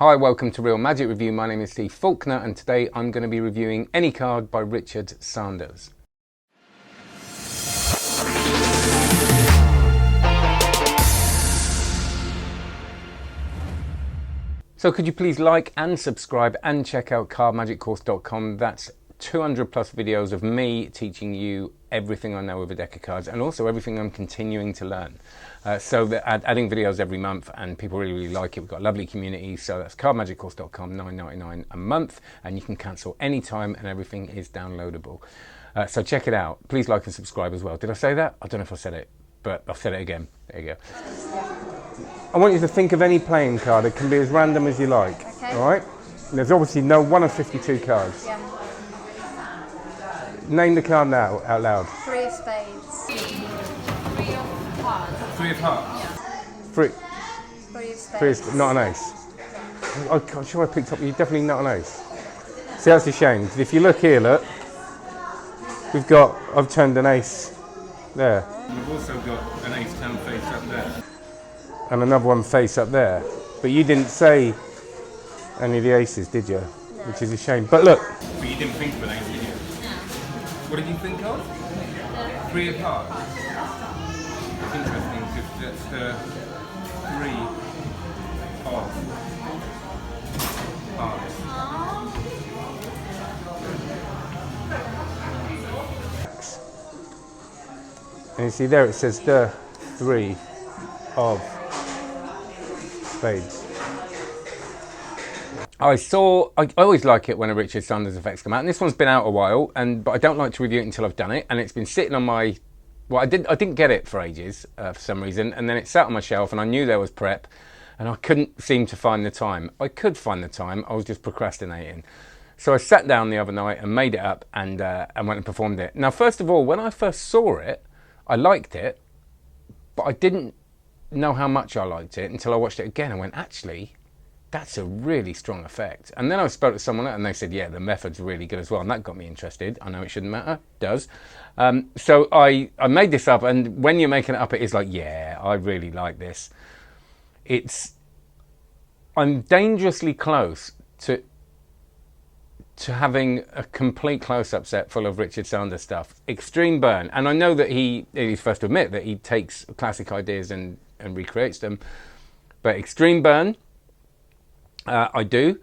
Hi, welcome to Real Magic Review. My name is Steve Faulkner and today I'm going to be reviewing Any Card by Richard Sanders. So could you please like and subscribe and check out cardmagiccourse.com. That's 200 plus videos of me teaching you everything I know with a deck of cards and also everything I'm continuing to learn. So adding videos every month and people really like it. We've got a lovely community, so that's cardmagiccourse.com, $9.99 a month, and you can cancel anytime and everything is downloadable. So check it out. Please like and subscribe as well. Did I say that? I don't know if I said it, but I've said it again. There you go. I want you to think of any playing card. It can be as random as you like. Okay. All right? There's obviously no one of 52 cards. Yeah. Name the card now, out loud. Three of spades. Three of hearts. Three of hearts? Yeah. Three of spades. Not an ace. I'm sure I picked up, you're definitely not an ace. See, that's a shame. If you look here, look. I've turned an ace there. We've also got an ace 10 face up there. And another one face up there. But you didn't say any of the aces, did you? No. Which is a shame. But look. But you didn't think of an ace, did you? No. What did you think of? Three of hearts. It's interesting because that's the three of hearts. And you see there it says the three of spades. I always like it when a Richard Sanders effects come out, and this one's been out a while, but I don't like to review it until I've done it, and it's been sitting on my, I didn't get it for ages for some reason, and then it sat on my shelf, and I knew there was prep, and I couldn't seem to find the time. I could find the time, I was just procrastinating. So I sat down the other night and made it up and went and performed it. Now, first of all, when I first saw it, I liked it, but I didn't know how much I liked it until I watched it again and went, actually, that's a really strong effect. And then I spoke to someone and they said, yeah, the method's really good as well. And that got me interested. I know it shouldn't matter, it does. So I made this up, and when you're making it up, it is like, yeah, I really like this. I'm dangerously close to having a complete close-up set full of Richard Sanders stuff. Extreme Burn. And I know that he's first to admit that he takes classic ideas and recreates them. But Extreme Burn, I do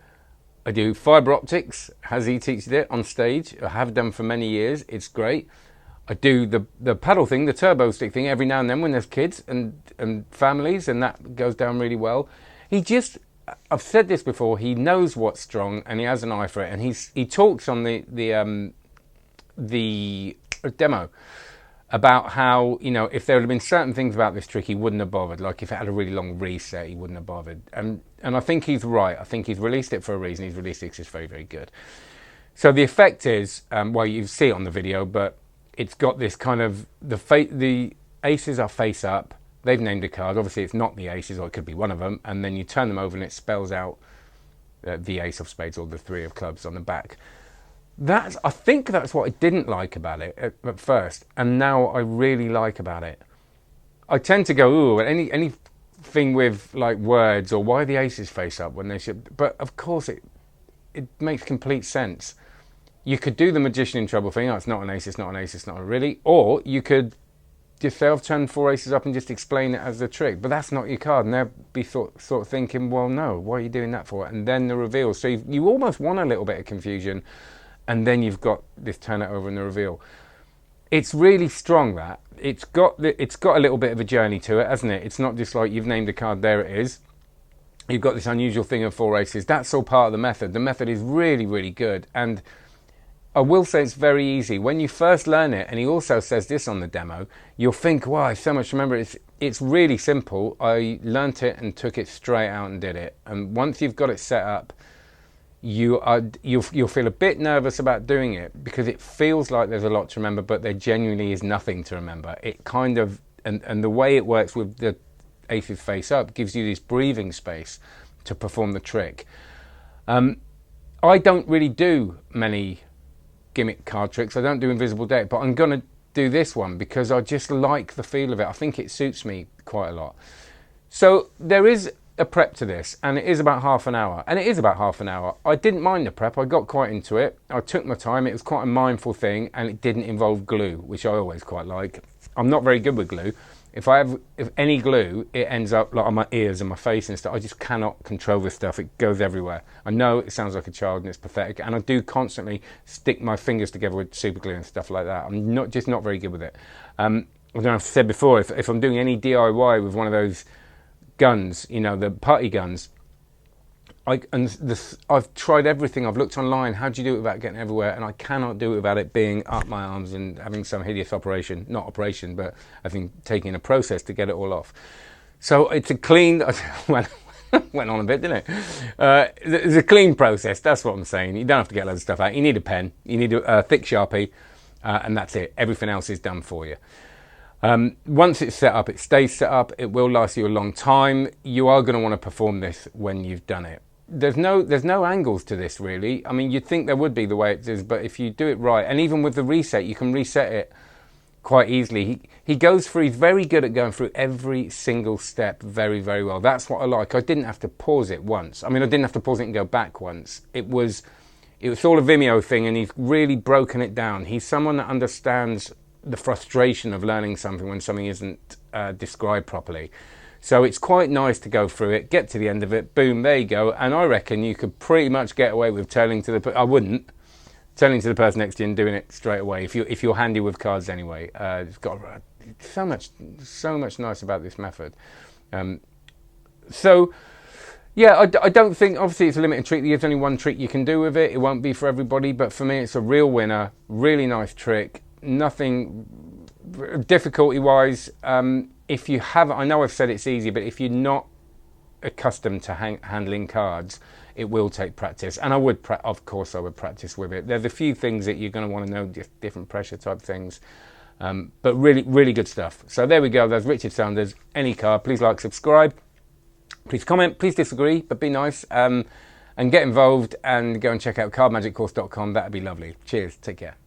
fibre optics, as he teaches it on stage. I have done for many years. It's great. I do the paddle thing, the turbo stick thing, every now and then when there's kids and families, and that goes down really well. I've said this before, he knows what's strong and he has an eye for it, and he talks on the demo about how, you know, if there had been certain things about this trick he wouldn't have bothered, like if it had a really long reset he wouldn't have bothered, and I think he's right. I think he's released it for a reason. He's released it because it's very, very good. So the effect is, well, you see it on the video, but it's got this kind of, the aces are face up. They've named a card. Obviously, it's not the aces, or it could be one of them. And then you turn them over and it spells out the ace of spades or the three of clubs on the back. I think that's what I didn't like about it at first. And now I really like about it. I tend to go, ooh, anything with like words, or why the aces face up when they should. But of course, it makes complete sense. You could do the magician in trouble thing. Oh, it's not an ace, it's not an ace, it's not a really. Or you could yourself turn four aces up and just explain it as a trick, but that's not your card, and they'll be sort of thinking, well, no, why are you doing that for? And then the reveal. So you almost want a little bit of confusion, and then you've got this turn it over and the reveal. It's really strong. That it's got a little bit of a journey to it, hasn't it? It's not just like you've named a card, there it is. You've got this unusual thing of four aces. That's all part of the method. The method is really, really good, and I will say it's very easy. When you first learn it, and he also says this on the demo, you'll think, wow, I have so much to remember. It's really simple. I learnt it and took it straight out and did it. And once you've got it set up, you'll feel a bit nervous about doing it because it feels like there's a lot to remember, but there genuinely is nothing to remember. It kind of, and the way it works with the aces face up gives you this breathing space to perform the trick. I don't really do many gimmick card tricks. I don't do invisible deck, but I'm going to do this one because I just like the feel of it. I think it suits me quite a lot. So there is a prep to this, and it is about half an hour. I didn't mind the prep. I got quite into it. I took my time. It was quite a mindful thing, and it didn't involve glue, which I always quite like. I'm not very good with glue. If any glue, it ends up like on my ears and my face and stuff. I just cannot control this stuff. It goes everywhere. I know it sounds like a child and it's pathetic, and I do constantly stick my fingers together with super glue and stuff like that. I'm not very good with it. I don't know, I've said before, if I'm doing any DIY with one of those guns, you know, the party guns, I've tried everything. I've looked online. How do you do it without getting everywhere? And I cannot do it without it being up my arms and having some hideous operation. Not operation, but I think taking a process to get it all off. So it's a clean... went on a bit, didn't it? It's a clean process. That's what I'm saying. You don't have to get loads of stuff out. You need a pen. You need a thick Sharpie. And that's it. Everything else is done for you. Once it's set up, it stays set up. It will last you a long time. You are going to want to perform this when you've done it. There's no angles to this, really. I mean, you'd think there would be the way it is, but if you do it right, and even with the reset, you can reset it quite easily. He goes through, he's very good at going through every single step very, very well. That's what I like. I didn't have to pause it once. I mean, I didn't have to pause it and go back once. It was all a Vimeo thing, and he's really broken it down. He's someone that understands the frustration of learning something when something isn't described properly. So it's quite nice to go through it, get to the end of it, boom, there you go. And I reckon you could pretty much get away with telling to the person next to you and doing it straight away if you're handy with cards anyway. It's got so much nice about this method. So yeah, I don't think, obviously it's a limited trick. There's only one trick you can do with it. It won't be for everybody, but for me it's a real winner. Really nice trick. Nothing difficulty wise. If you haven't, I know I've said it's easy, but if you're not accustomed to handling cards, it will take practice. And of course I would practice with it. There's a few things that you're going to want to know, different pressure type things. But really, really good stuff. So there we go. There's Richard Sanders, any card. Please like, subscribe. Please comment. Please disagree, but be nice. And get involved and go and check out cardmagiccourse.com. That'd be lovely. Cheers. Take care.